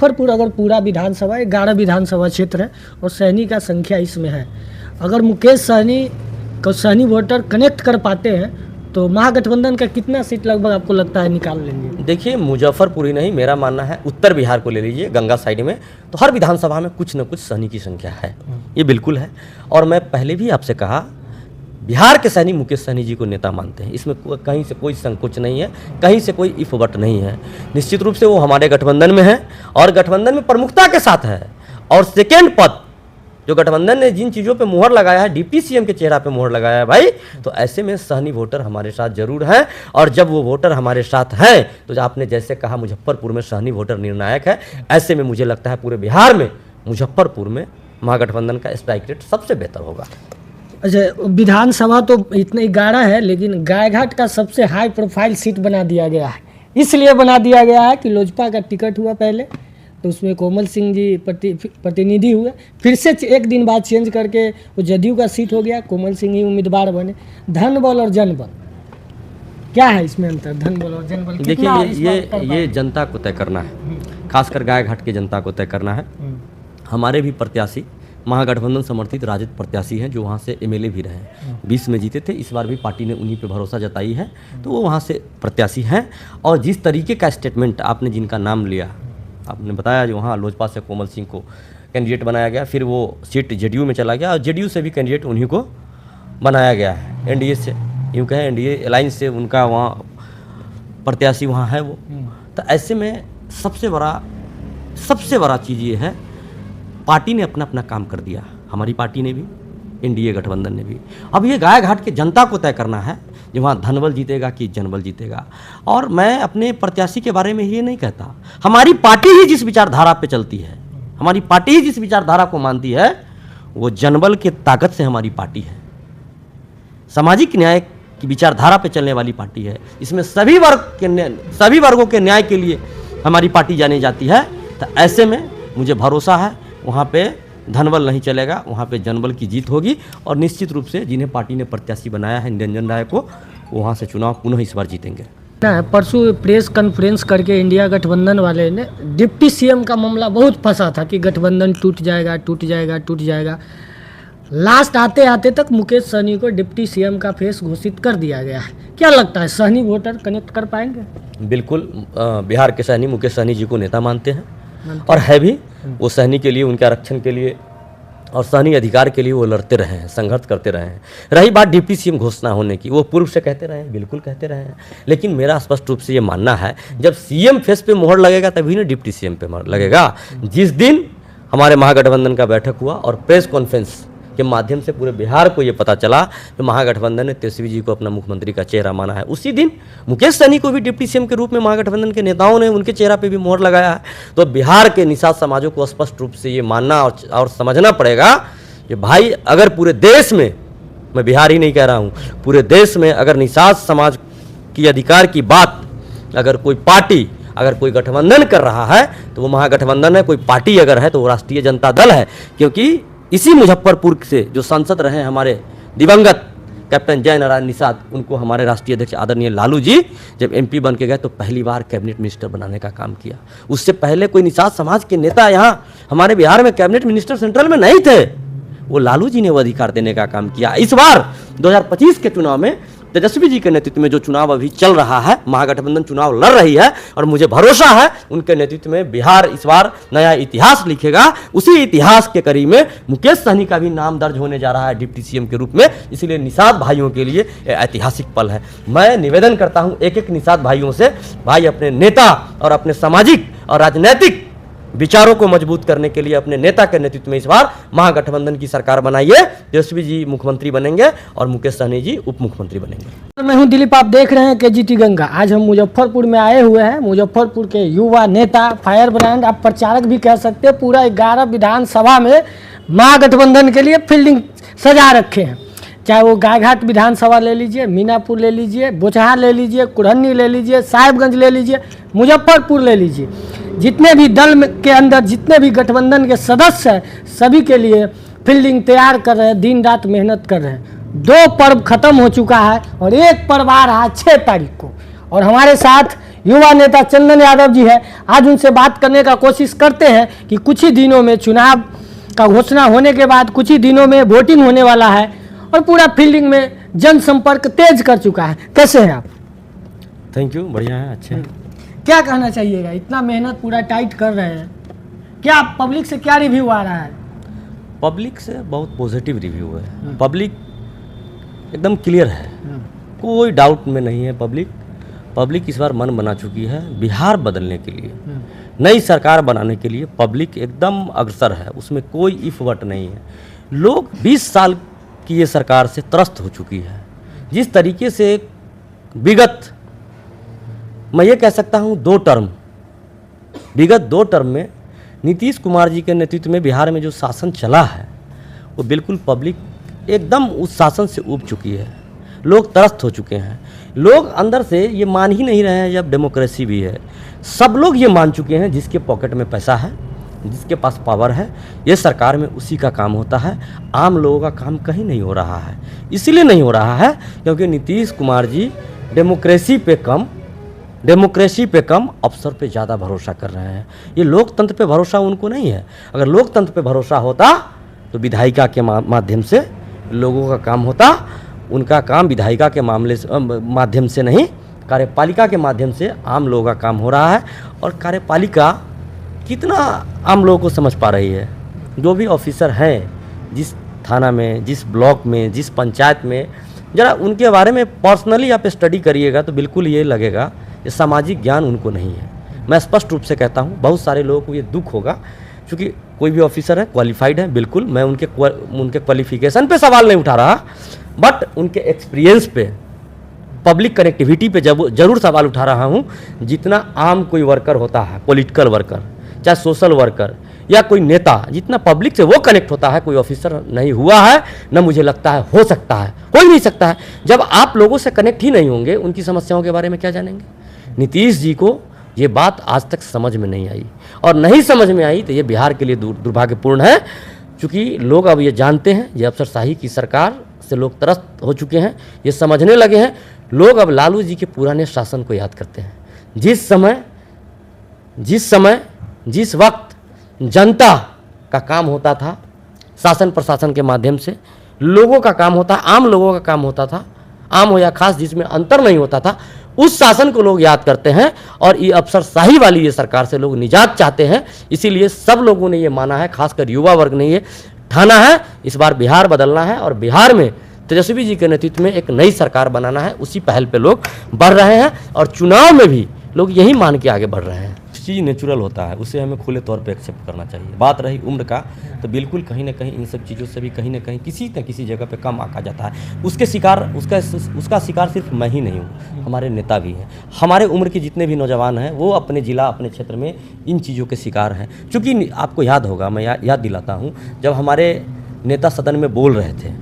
मुजफ्फरपुर अगर पूरा विधानसभा 11 विधानसभा क्षेत्र है और सहनी का संख्या इसमें है, अगर मुकेश सहनी को सहनी वोटर कनेक्ट कर पाते हैं तो महागठबंधन का कितना सीट लगभग आपको लगता है निकाल लेंगे? देखिए, मुजफ्फरपुर ही नहीं, मेरा मानना है उत्तर बिहार को ले लीजिए, गंगा साइड में, तो हर विधानसभा में कुछ न कुछ सहनी की संख्या है, ये बिल्कुल है। और मैं पहले भी आपसे कहा, बिहार के सहनी मुकेश सहनी जी को नेता मानते हैं, इसमें कहीं से कोई संकोच नहीं है, कहीं से कोई इफ बट नहीं है। निश्चित रूप से वो हमारे गठबंधन में है और गठबंधन में प्रमुखता के साथ है। और सेकेंड पद जो गठबंधन ने जिन चीज़ों पे मुहर लगाया है, डिप्टी सीएम के चेहरा पे मुहर लगाया है भाई, तो ऐसे में सहनी वोटर हमारे साथ जरूर हैं। और जब वो वोटर हमारे साथ हैं तो आपने जैसे कहा मुजफ्फरपुर में सहनी वोटर निर्णायक है, ऐसे में मुझे लगता है पूरे बिहार में मुजफ्फरपुर में महागठबंधन का स्ट्राइक रेट सबसे बेहतर होगा। अच्छा, विधानसभा तो इतने 11 है, लेकिन गायघाट का सबसे हाई प्रोफाइल सीट बना दिया गया है। इसलिए बना दिया गया है कि लोजपा का टिकट हुआ पहले, तो उसमें कोमल सिंह जी प्रतिनिधि हुए, फिर से एक दिन बाद चेंज करके वो जदयू का सीट हो गया, कोमल सिंह ही उम्मीदवार बने। धन बल और जनबल, क्या है इसमें अंतर, धन बल और जनबल? देखिए, ये जनता को तय करना है, खासकर गायघाट की जनता को तय करना है। हमारे भी प्रत्याशी महागठबंधन समर्थित राजद प्रत्याशी हैं, जो वहाँ से एमएलए भी रहे हैं, 20 में जीते थे, इस बार भी पार्टी ने उन्हीं पे भरोसा जताई है, तो वो वहाँ से प्रत्याशी हैं। और जिस तरीके का स्टेटमेंट आपने जिनका नाम लिया, आपने बताया जो वहाँ लोजपा से कोमल सिंह को कैंडिडेट बनाया गया, फिर वो सीट जेडीयू में चला गया और जेडीयू से भी कैंडिडेट उन्हीं को बनाया गया है, एनडीए से, यूँ कहें एनडीए अलायंस से उनका वहाँ प्रत्याशी वहाँ है वो। तो ऐसे में सबसे बड़ा चीज़ ये है, पार्टी ने अपना काम कर दिया, हमारी पार्टी ने भी, एनडीए गठबंधन ने भी। अब ये गायघाट के जनता को तय करना है जो वहाँ धनबल जीतेगा कि जनबल जीतेगा। और मैं अपने प्रत्याशी के बारे में ये नहीं कहता, हमारी पार्टी ही जिस विचारधारा पे चलती है, हमारी पार्टी ही जिस विचारधारा को मानती है, वो जनबल की ताकत से हमारी पार्टी है, सामाजिक न्याय की विचारधारा पे चलने वाली पार्टी है। इसमें सभी वर्गों के न्याय के लिए हमारी पार्टी जानी जाती है। तो ऐसे में मुझे भरोसा है वहाँ पे धनबल नहीं चलेगा, वहाँ पे जनबल की जीत होगी। और निश्चित रूप से जिन्हें पार्टी ने प्रत्याशी बनाया है निरंजन राय को, वहाँ से चुनाव पुनः इस बार जीतेंगे। परसों प्रेस कॉन्फ्रेंस करके इंडिया गठबंधन वाले ने डिप्टी सीएम का मामला बहुत फंसा था कि गठबंधन टूट जाएगा। लास्ट आते आते तक मुकेश सहनी को डिप्टी सीएम का फेस घोषित कर दिया गया है। क्या लगता है, सहनी वोटर कनेक्ट कर पाएंगे? बिल्कुल, बिहार के सहनी मुकेश सहनी जी को नेता मानते हैं और है भी। वो सहनी के लिए, उनके आरक्षण के लिए और सहनी अधिकार के लिए वो लड़ते रहे हैं, संघर्ष करते रहे हैं। रही बात डिप्टी सीएम घोषणा होने की, वो पूर्व से कहते रहे हैं, बिल्कुल कहते रहे हैं, लेकिन मेरा स्पष्ट रूप से ये मानना है जब सीएम फेस पे मोहर लगेगा तभी ना डिप्टी सीएम पे मोहर लगेगा। जिस दिन हमारे महागठबंधन का बैठक हुआ और प्रेस कॉन्फ्रेंस के माध्यम से पूरे बिहार को ये पता चला कि महागठबंधन ने तेजस्वी जी को अपना मुख्यमंत्री का चेहरा माना है, उसी दिन मुकेश सहनी को भी डिप्टी सीएम के रूप में महागठबंधन के नेताओं ने उनके चेहरा पे भी मोहर लगाया है। तो बिहार के निषाद समाजों को स्पष्ट रूप से ये मानना और समझना पड़ेगा कि भाई, अगर पूरे देश में, मैं बिहार ही नहीं कह रहा हूँ, पूरे देश में अगर निषाद समाज की अधिकार की बात अगर कोई पार्टी, अगर कोई गठबंधन कर रहा है तो वो महागठबंधन है। कोई पार्टी अगर है तो वो राष्ट्रीय जनता दल है, क्योंकि इसी मुजफ्फरपुर से जो सांसद रहे हमारे दिवंगत कैप्टन जय नारायण निषाद, उनको हमारे राष्ट्रीय अध्यक्ष आदरणीय लालू जी जब एमपी बन के गए तो पहली बार कैबिनेट मिनिस्टर बनाने का काम किया। उससे पहले कोई निषाद समाज के नेता यहाँ हमारे बिहार में कैबिनेट मिनिस्टर सेंट्रल में नहीं थे, वो लालू जी ने वो अधिकार देने का काम किया। इस बार 2025 के चुनाव में तेजस्वी जी के नेतृत्व में जो चुनाव अभी चल रहा है, महागठबंधन चुनाव लड़ रही है, और मुझे भरोसा है उनके नेतृत्व में बिहार इस बार नया इतिहास लिखेगा। उसी इतिहास के कड़ी में मुकेश सहनी का भी नाम दर्ज होने जा रहा है डिप्टी सीएम के रूप में। इसलिए निषाद भाइयों के लिए ऐतिहासिक पल है। मैं निवेदन करता हूं एक निषाद भाइयों से, भाई अपने नेता और अपने सामाजिक और राजनीतिक विचारों को मजबूत करने के लिए अपने नेता के नेतृत्व में इस बार महागठबंधन की सरकार बनाइए। तेजस्वी जी मुख्यमंत्री बनेंगे और मुकेश सहनी जी उप मुख्यमंत्री बनेंगे। मैं हूं दिलीप, आप देख रहे हैं केजीटी गंगा। आज हम मुजफ्फरपुर में आए हुए हैं। मुजफ्फरपुर के युवा नेता, फायर ब्रांड, आप प्रचारक भी कह सकते हैं, पूरा 11 विधानसभा में महागठबंधन के लिए फील्डिंग सजा रखे हैं। चाहे वो गायघाट विधानसभा ले लीजिए, मीनापुर ले लीजिए, बोचहा ले लीजिए, कुरहनी ले लीजिए, साहिबगंज ले लीजिए, मुजफ्फरपुर ले लीजिए, जितने भी दल के अंदर जितने भी गठबंधन के सदस्य हैं सभी के लिए फील्डिंग तैयार कर रहे हैं, दिन रात मेहनत कर रहे हैं। 2 पर्व खत्म हो चुका है और एक पर्व आ रहा है 6 तारीख को, और हमारे साथ युवा नेता चंदन यादव जी है। आज उनसे बात करने का कोशिश करते हैं कि कुछ ही दिनों में चुनाव का घोषणा होने के बाद कुछ ही दिनों में वोटिंग होने वाला है और पूरा फील्डिंग में जनसंपर्क तेज कर चुका है। कैसे हैं आप? थैंक यू, बढ़िया है, अच्छे हैं। क्या कहना चाहिएगा, इतना मेहनत पूरा टाइट कर रहे हैं, क्या पब्लिक से क्या रिव्यू आ रहा है? पब्लिक से बहुत पॉजिटिव रिव्यू है। पब्लिक एकदम क्लियर है, कोई डाउट में नहीं है। पब्लिक इस बार मन बना चुकी है बिहार बदलने के लिए, नई सरकार बनाने के लिए। पब्लिक एकदम अग्रसर है, उसमें कोई इफ वट नहीं है। लोग 20 साल की ये सरकार से त्रस्त हो चुकी है। जिस तरीके से विगत, मैं ये कह सकता हूँ विगत दो टर्म में नीतीश कुमार जी के नेतृत्व में बिहार में जो शासन चला है, वो बिल्कुल पब्लिक एकदम उस शासन से ऊब चुकी है। लोग त्रस्त हो चुके हैं। लोग अंदर से ये मान ही नहीं रहे हैं जब डेमोक्रेसी भी है। सब लोग ये मान चुके हैं जिसके पॉकेट में पैसा है, जिसके पास पावर है, ये सरकार में उसी का काम होता है। आम लोगों का काम कहीं नहीं हो रहा है। इसलिए नहीं हो रहा है क्योंकि नीतीश कुमार जी डेमोक्रेसी पे कम अफसर पे ज़्यादा भरोसा कर रहे हैं। ये लोकतंत्र पे भरोसा उनको नहीं है। अगर लोकतंत्र पे भरोसा होता तो विधायिका के माध्यम से लोगों का काम होता। उनका काम विधायिका के माध्यम से नहीं, कार्यपालिका के माध्यम से आम लोगों का काम हो रहा है। और कार्यपालिका कितना आम लोगों को समझ पा रही है? जो भी ऑफिसर हैं, जिस थाना में, जिस ब्लॉक में, जिस पंचायत में, ज़रा उनके बारे में पर्सनली आप स्टडी करिएगा तो बिल्कुल ये लगेगा ये सामाजिक ज्ञान उनको नहीं है। मैं स्पष्ट रूप से कहता हूँ, बहुत सारे लोगों को ये दुख होगा क्योंकि कोई भी ऑफिसर है, क्वालिफाइड है, बिल्कुल मैं उनके क्वालिफिकेशन पे सवाल नहीं उठा रहा, बट उनके एक्सपीरियंस पे, पब्लिक कनेक्टिविटी पे जरूर सवाल उठा रहा हूँ। जितना आम कोई वर्कर होता है, पॉलिटिकल वर्कर, चाहे सोशल वर्कर या कोई नेता, जितना पब्लिक से वो कनेक्ट होता है, कोई ऑफिसर नहीं हुआ है, न मुझे लगता है हो सकता है, कोई नहीं सकता है। जब आप लोगों से कनेक्ट ही नहीं होंगे, उनकी समस्याओं के बारे में क्या जानेंगे? नीतीश जी को ये बात आज तक समझ में नहीं आई, और नहीं समझ में आई तो ये बिहार के लिए दुर्भाग्यपूर्ण है। क्योंकि लोग अब ये जानते हैं, ये अफसरशाही की सरकार से लोग त्रस्त हो चुके हैं, ये समझने लगे हैं। लोग अब लालू जी के पुराने शासन को याद करते हैं। जिस वक्त जनता का काम होता था, शासन प्रशासन के माध्यम से लोगों का काम होता, आम लोगों का काम होता था, आम हो या खास, जिसमें अंतर नहीं होता था, उस शासन को लोग याद करते हैं। और ये अफसरशाही वाली ये सरकार से लोग निजात चाहते हैं। इसीलिए सब लोगों ने ये माना है, खासकर युवा वर्ग ने ये ठाना है, इस बार बिहार बदलना है और बिहार में तेजस्वी जी के नेतृत्व में एक नई सरकार बनाना है। उसी पहल पे लोग बढ़ रहे हैं और चुनाव में भी लोग यही मान के आगे बढ़ रहे हैं। चीज़ नेचुरल होता है, उसे हमें खुले तौर पे एक्सेप्ट करना चाहिए। बात रही उम्र का, तो बिल्कुल कहीं ना कहीं इन सब चीज़ों से भी कहीं ना कहीं किसी न किसी जगह पे कम आका जाता है। उसका शिकार सिर्फ मैं ही नहीं हूँ, हमारे नेता भी हैं। हमारे उम्र के जितने भी नौजवान हैं वो अपने ज़िला, अपने क्षेत्र में इन चीज़ों के शिकार हैं। चूँकि आपको याद होगा, मैं याद दिलाता हूँ, जब हमारे नेता सदन में बोल रहे थे,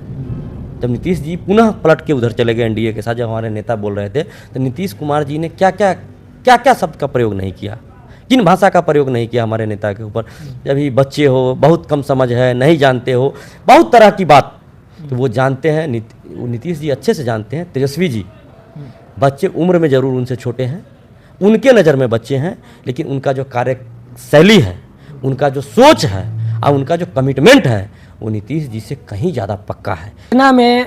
जब नीतीश जी पुनः पलट के उधर चले गए एनडीए के साथ, जब हमारे नेता बोल रहे थे, तो नीतीश कुमार जी ने क्या क्या शब्द का प्रयोग नहीं किया, किन भाषा का प्रयोग नहीं किया हमारे नेता के ऊपर। जब ही बच्चे हो, बहुत कम समझ है, नहीं जानते हो, बहुत तरह की बात तो वो जानते हैं। नीतीश जी अच्छे से जानते हैं। तेजस्वी जी बच्चे उम्र में ज़रूर उनसे छोटे हैं, उनके नज़र में बच्चे हैं, लेकिन उनका जो कार्यशैली है, उनका जो सोच है और उनका जो कमिटमेंट है, वो नीतीश जी से कहीं ज़्यादा पक्का है। पटना में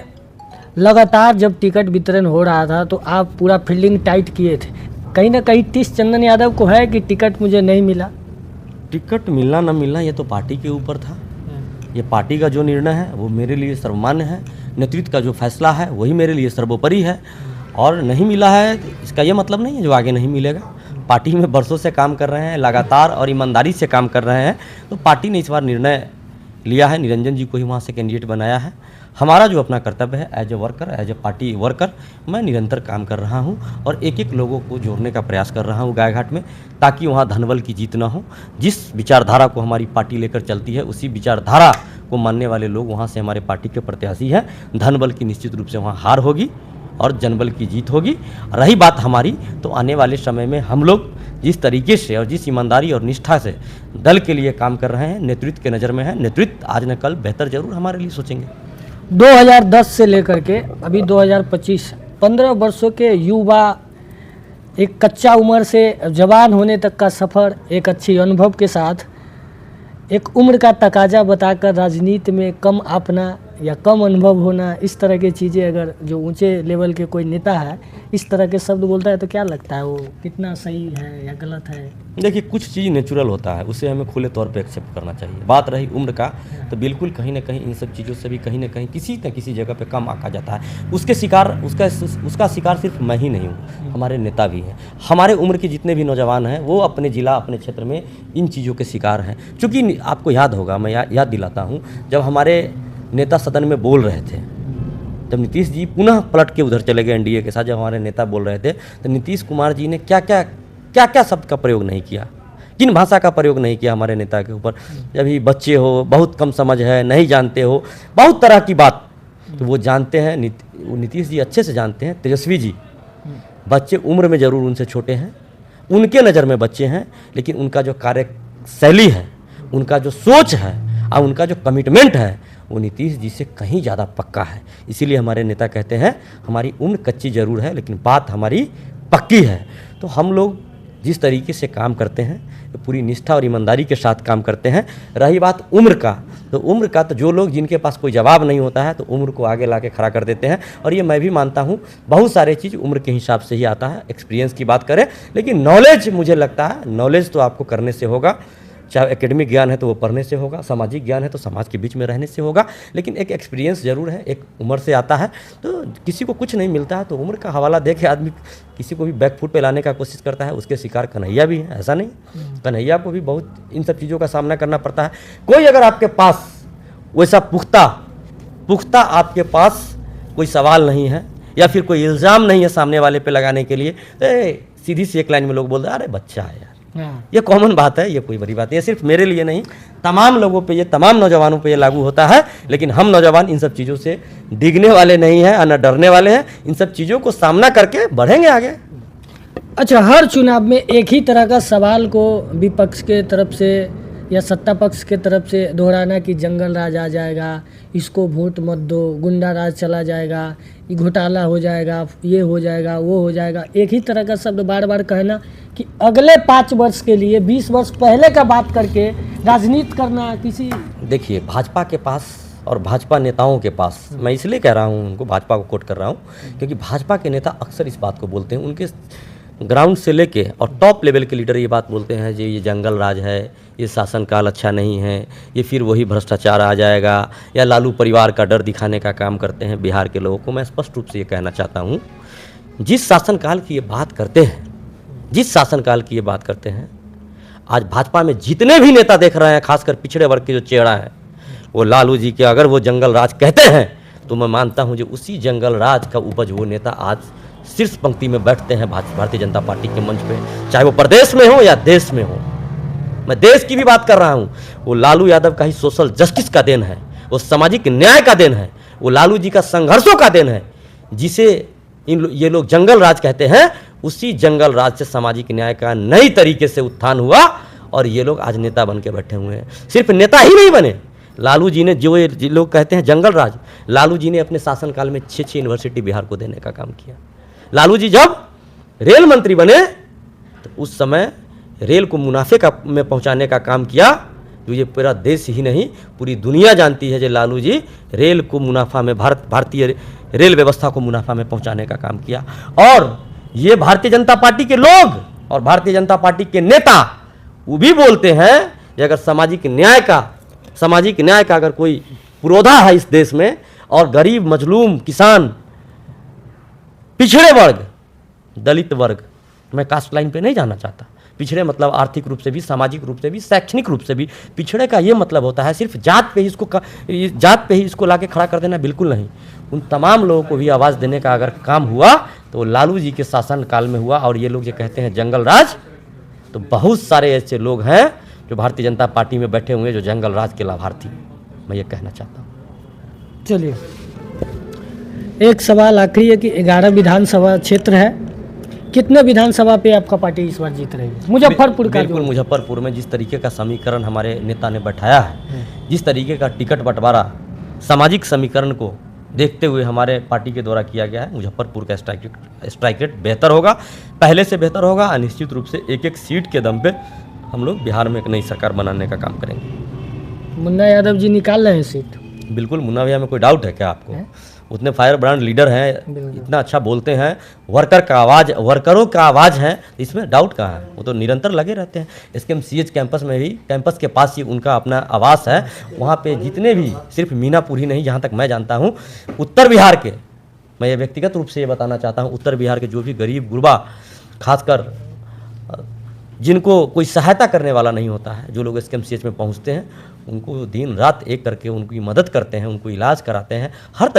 लगातार जब टिकट वितरण हो रहा था तो आप पूरा फील्डिंग टाइट किए थे, कहीं ना कहीं टिस चंदन यादव को है कि टिकट मुझे नहीं मिला। टिकट मिलना न मिलना ये तो पार्टी के ऊपर था। ये पार्टी का जो निर्णय है वो मेरे लिए सर्वमान्य है। नेतृत्व का जो फैसला है वही मेरे लिए सर्वोपरि है। और नहीं मिला है इसका ये मतलब नहीं है जो आगे नहीं मिलेगा। पार्टी में बरसों से काम कर रहे हैं, लगातार और ईमानदारी से काम कर रहे हैं, तो पार्टी ने इस बार निर्णय लिया है, निरंजन जी को ही वहाँ से कैंडिडेट बनाया है। हमारा जो अपना कर्तव्य है as a worker, as a party worker, मैं निरंतर काम कर रहा हूँ और एक एक लोगों को जोड़ने का प्रयास कर रहा हूँ गायघाट में, ताकि वहाँ धनबल की जीत ना हो। जिस विचारधारा को हमारी पार्टी लेकर चलती है, उसी विचारधारा को मानने वाले लोग वहाँ से हमारे पार्टी के प्रत्याशी हैं। धनबल की निश्चित रूप से वहाँ हार होगी और जनबल की जीत होगी। रही बात हमारी, तो आने वाले समय में हम लोग जिस तरीके से और जिस ईमानदारी और निष्ठा से दल के लिए काम कर रहे हैं, नेतृत्व के नज़र में है, नेतृत्व आज न कल बेहतर जरूर हमारे लिए सोचेंगे। 2010 से लेकर के अभी 2025 15 वर्षों के युवा एक कच्चा उम्र से जवान होने तक का सफ़र एक अच्छी अनुभव के साथ एक उम्र का तकाजा बताकर राजनीति में कम अपना या कम अनुभव होना, इस तरह की चीज़ें अगर जो ऊंचे लेवल के कोई नेता है इस तरह के शब्द बोलता है तो क्या लगता है वो कितना सही है या गलत है? देखिए, कुछ चीज़ नेचुरल होता है, उसे हमें खुले तौर पे एक्सेप्ट करना चाहिए। बात रही उम्र का, तो बिल्कुल कहीं ना कहीं इन सब चीज़ों से भी कहीं ना कहीं किसी न किसी जगह पे कम आका जाता है। उसका शिकार सिर्फ मैं ही नहीं हूँ, हमारे नेता भी हैं। हमारे उम्र के जितने भी नौजवान हैं वो अपने ज़िला अपने क्षेत्र में इन चीज़ों के शिकार हैं। चूँकि आपको याद होगा, मैं याद दिलाता हूँ, जब हमारे नेता सदन में बोल रहे थे, जब नीतीश जी पुनः पलट के उधर चले गए एनडीए के साथ, जब हमारे नेता बोल रहे थे तो नीतीश कुमार जी ने क्या क्या शब्द का प्रयोग नहीं किया, किन भाषा का प्रयोग नहीं किया हमारे नेता के ऊपर। जब ही बच्चे हो, बहुत कम समझ है, नहीं जानते हो, बहुत तरह की बात, तो वो जानते हैं, नीतीश जी अच्छे से जानते हैं। तेजस्वी जी बच्चे उम्र में ज़रूर उनसे छोटे हैं, उनके नज़र में बच्चे हैं, लेकिन उनका जो कार्यशैली है, उनका जो सोच है और उनका जो कमिटमेंट है वो नीतीश जी से कहीं ज़्यादा पक्का है। इसीलिए हमारे नेता कहते हैं हमारी उम्र कच्ची ज़रूर है लेकिन बात हमारी पक्की है। तो हम लोग जिस तरीके से काम करते हैं पूरी निष्ठा और ईमानदारी के साथ काम करते हैं। रही बात उम्र का, तो जो लोग जिनके पास कोई जवाब नहीं होता है तो उम्र को आगे ला के खड़ा कर देते हैं। और ये मैं भी मानता हूँ, बहुत सारे चीज़ उम्र के हिसाब से ही आता है। एक्सपीरियंस की बात करें, लेकिन नॉलेज, मुझे लगता है नॉलेज तो आपको करने से होगा, चाहे एकेडमिक ज्ञान है तो वो पढ़ने से होगा, सामाजिक ज्ञान है तो समाज के बीच में रहने से होगा, लेकिन एक एक्सपीरियंस ज़रूर है, एक उम्र से आता है। तो किसी को कुछ नहीं मिलता है तो उम्र का हवाला दे के आदमी किसी को भी बैकफुट पे लाने का कोशिश करता है। उसके शिकार कन्हैया भी है, ऐसा नहीं, कन्हैया को भी बहुत इन सब चीज़ों का सामना करना पड़ता है। कोई अगर आपके पास वैसा पुख्ता आपके पास कोई सवाल नहीं है या फिर कोई इल्ज़ाम नहीं है सामने वाले पे लगाने के लिए, तो सीधी सी एक लाइन में लोग बोलते हैं अरे बच्चा है यार। ये कॉमन बात है, ये कोई बड़ी बात नहीं है। सिर्फ मेरे लिए नहीं, तमाम लोगों पे, ये तमाम नौजवानों पे ये लागू होता है। लेकिन हम नौजवान इन सब चीज़ों से डिगने वाले नहीं हैं और न डरने वाले हैं। इन सब चीज़ों को सामना करके बढ़ेंगे आगे। अच्छा, हर चुनाव में एक ही तरह का सवाल को विपक्ष के तरफ से या सत्ता पक्ष के तरफ से दोहराना कि जंगल राज आ जाएगा, इसको वोट मत दो, गुंडा राज चला जाएगा, ये घोटाला हो जाएगा, ये हो जाएगा, वो हो जाएगा। एक ही तरह का शब्द बार बार कहना कि अगले 5 वर्ष के लिए 20 वर्ष पहले का बात करके राजनीति करना किसी। देखिए, भाजपा के पास और भाजपा नेताओं के पास, मैं इसलिए कह रहा हूँ उनको, भाजपा को कोट कर रहा हूँ, क्योंकि भाजपा के नेता अक्सर इस बात को बोलते हैं। उनके ग्राउंड से लेके और टॉप लेवल के लीडर ये बात बोलते हैं जी ये जंगल राज है, ये शासनकाल अच्छा नहीं है, ये फिर वही भ्रष्टाचार आ जाएगा, या लालू परिवार का डर दिखाने का काम करते हैं बिहार के लोगों को। मैं स्पष्ट रूप से ये कहना चाहता हूँ, जिस शासनकाल की ये बात करते हैं, आज भाजपा में जितने भी नेता देख रहे हैं, खासकर पिछड़े वर्ग के जो चेहरा है, वो लालू जी के अगर वो जंगल राज कहते हैं तो मैं मानता हूँ जो उसी जंगल राज का उपज वो नेता आज शीर्ष पंक्ति में बैठते हैं भारतीय जनता पार्टी के मंच पे, चाहे वो प्रदेश में हो या देश में हो। मैं देश की भी बात कर रहा हूँ, वो लालू यादव का ही सोशल जस्टिस का देन है, वो सामाजिक न्याय का देन है, वो लालू जी का संघर्षों का देन है, जिसे ये लोग जंगल राज कहते हैं। उसी जंगल राज से सामाजिक न्याय का नई तरीके से उत्थान हुआ और ये लोग आज नेता बन के बैठे हुए हैं। सिर्फ नेता ही नहीं बने, लालू जी ने जो ये लोग कहते हैं जंगल राज, लालू जी ने अपने शासनकाल में 6 यूनिवर्सिटी बिहार को देने का काम किया। लालू जी जब रेल मंत्री बने तो उस समय रेल को मुनाफे में पहुंचाने का काम किया, जो ये पूरा देश ही नहीं पूरी दुनिया जानती है। जो लालू जी रेल को मुनाफा में, भारतीय रेल व्यवस्था को मुनाफा में पहुंचाने का काम किया। और ये भारतीय जनता पार्टी के लोग और भारतीय जनता पार्टी के नेता वो भी बोलते हैं कि अगर सामाजिक न्याय का अगर कोई पुरोधा है इस देश में, और गरीब, मजलूम, किसान, पिछड़े वर्ग, दलित वर्ग, मैं कास्ट लाइन पे नहीं जाना चाहता, पिछड़े मतलब आर्थिक रूप से भी, सामाजिक रूप से भी, शैक्षणिक रूप से भी पिछड़े का ये मतलब होता है सिर्फ जात पे ही इसको लाके खड़ा कर देना, बिल्कुल नहीं। उन तमाम लोगों को भी आवाज़ देने का अगर काम हुआ तो लालू जी के शासनकाल में हुआ। और ये लोग जो कहते हैं जंगल राज, तो बहुत सारे ऐसे लोग हैं जो भारतीय जनता पार्टी में बैठे हुए जो जंगल राज के लाभार्थी, मैं ये कहना चाहता हूँ। चलिए, एक सवाल आखिरी है कि 11 विधानसभा क्षेत्र है, कितने विधानसभा पे आपका पार्टी इस बार जीत रही है? मुजफ्फरपुर का, बिल्कुल मुजफ्फरपुर में जिस तरीके का समीकरण हमारे नेता ने बैठाया है, जिस तरीके का टिकट बंटवारा सामाजिक समीकरण को देखते हुए हमारे पार्टी के द्वारा किया गया है, मुजफ्फरपुर का स्ट्राइक रेट बेहतर होगा, पहले से बेहतर होगा और निश्चित रूप से एक एक सीट के दम पे हम लोग बिहार में एक नई सरकार बनाने का काम करेंगे। मुन्ना यादव जी निकाल रहे हैं सीट। बिल्कुल, मुन्ना भैया में कोई डाउट है क्या आपको? उतने फायर ब्रांड लीडर हैं, इतना अच्छा बोलते हैं, वर्करों का आवाज़ है, इसमें डाउट कहाँ है? वो तो निरंतर लगे रहते हैं। SKMCH कैंपस में भी, कैंपस के पास ही उनका अपना आवास है, वहाँ पे जितने भी, सिर्फ मीनापुर ही नहीं, जहाँ तक मैं जानता हूँ, उत्तर बिहार के, मैं ये व्यक्तिगत रूप से ये बताना चाहता हूँ, उत्तर बिहार के जो भी गरीब गुरबा, खासकर जिनको कोई सहायता करने वाला नहीं होता है, जो लोग SKMCH में पहुंचते हैं, उनको दिन रात एक करके उनकी मदद करते हैं, उनको इलाज कराते हैं, हर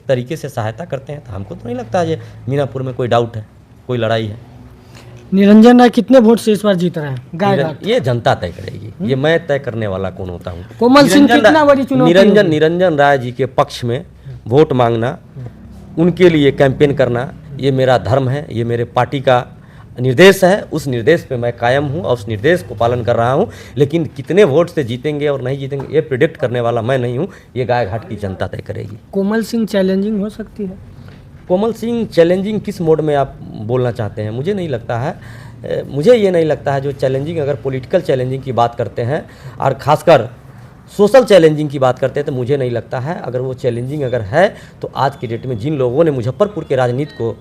तरीके से सहायता करते हैं। तो हमको तो नहीं लगता है ये मीनापुर में कोई डाउट है, कोई लड़ाई है। निरंजन राय कितने वोट से इस बार जीत रहे हैं गायघाट? ये जनता तय करेगी, ये मैं तय करने वाला कौन होता हूँ? कोमल सिंह कितना बड़ी चुनौती होगी? निरंजन राय जी के पक्ष में वोट मांगना, उनके लिए कैंपेन करना, ये मेरा धर्म है, ये मेरे पार्टी का निर्देश है। उस निर्देश पे मैं कायम हूँ और उस निर्देश को पालन कर रहा हूँ। लेकिन कितने वोट से जीतेंगे और नहीं जीतेंगे, ये प्रिडिक्ट करने वाला मैं नहीं हूँ, ये गायघाट की जनता तय करेगी। कोमल सिंह चैलेंजिंग हो सकती है? कोमल सिंह चैलेंजिंग किस मोड में आप बोलना चाहते हैं? मुझे नहीं लगता है, मुझे ये नहीं लगता है जो चैलेंजिंग, अगर पॉलिटिकल चैलेंजिंग की बात करते हैं और ख़ासकर सोशल चैलेंजिंग की बात करते हैं, तो मुझे नहीं लगता है। अगर वो चैलेंजिंग अगर है तो आज की डेट में जिन लोगों ने मुजफ्फरपुर के राजनीति को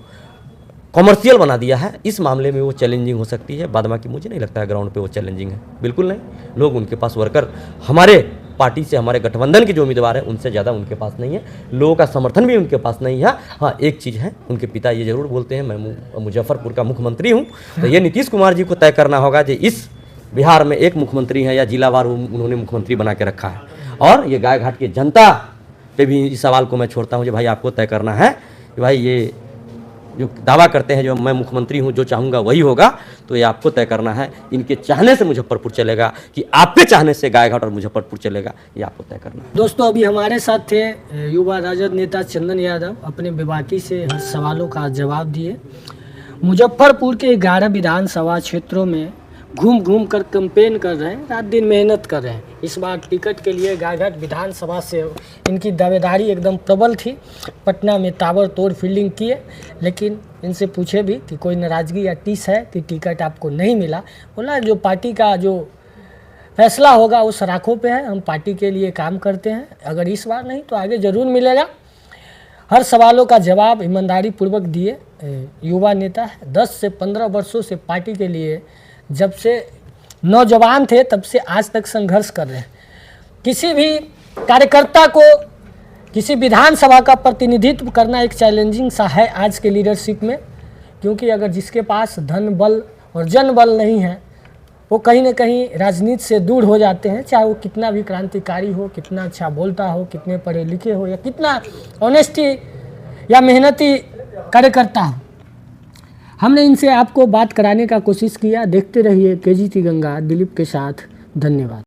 कॉमर्शियल बना दिया है, इस मामले में वो चैलेंजिंग हो सकती है। बाद बाकी मुझे नहीं लगता है ग्राउंड पे वो चैलेंजिंग है, बिल्कुल नहीं। लोग उनके पास, वर्कर हमारे पार्टी से, हमारे गठबंधन के जो उम्मीदवार हैं उनसे ज़्यादा उनके पास नहीं है, लोगों का समर्थन भी उनके पास नहीं है। हाँ, एक चीज़ है, उनके पिता ये जरूर बोलते हैं मैं मुजफ्फरपुर का मुख्यमंत्री हूँ, तो ये नीतीश कुमार जी को तय करना होगा कि इस बिहार में एक मुख्यमंत्री है या जिलावार उन्होंने मुख्यमंत्री बना के रखा है। और ये गायघाट की जनता पे भी इस सवाल को मैं छोड़ता हूँ कि भाई आपको तय करना है कि भाई ये जो दावा करते हैं जो मैं मुख्यमंत्री हूं, जो चाहूँगा वही होगा, तो ये आपको तय करना है। इनके चाहने से मुजफ्फरपुर चलेगा कि आपके चाहने से गायघाट और मुजफ्फरपुर चलेगा, ये आपको तय करना है। दोस्तों, अभी हमारे साथ थे युवा राजद नेता चंदन यादव, अपने बेबाकी से हर सवालों का जवाब दिए। मुजफ्फरपुर के 11 विधानसभा क्षेत्रों में घूम घूम कर कैंपेन कर रहे हैं, रात दिन मेहनत कर रहे हैं। इस बार टिकट के लिए गायघाट विधानसभा से इनकी दावेदारी एकदम प्रबल थी। पटना में ताबड़तोड़ फील्डिंग किए, लेकिन इनसे पूछे भी कि कोई नाराज़गी या टीस है कि टिकट आपको नहीं मिला। बोला जो पार्टी का जो फैसला होगा वो सराखों पे है, हम पार्टी के लिए काम करते हैं, अगर इस बार नहीं तो आगे ज़रूर मिलेगा। हर सवालों का जवाब ईमानदारी पूर्वक दिए। युवा नेता है, 10 से 15 वर्षों से पार्टी के लिए, जब से नौजवान थे तब से आज तक संघर्ष कर रहे हैं। किसी भी कार्यकर्ता को किसी विधानसभा का प्रतिनिधित्व करना एक चैलेंजिंग सा है आज के लीडरशिप में, क्योंकि अगर जिसके पास धन बल और जन बल नहीं है, वो कहीं ना कहीं राजनीति से दूर हो जाते हैं, चाहे वो कितना भी क्रांतिकारी हो, कितना अच्छा बोलता हो, कितने पढ़े लिखे हो, या कितना ऑनेस्टी या मेहनती कार्यकर्ता हो। हमने इनसे आपको बात कराने का कोशिश किया। देखते रहिए KGT गंगा दिलीप के साथ। धन्यवाद।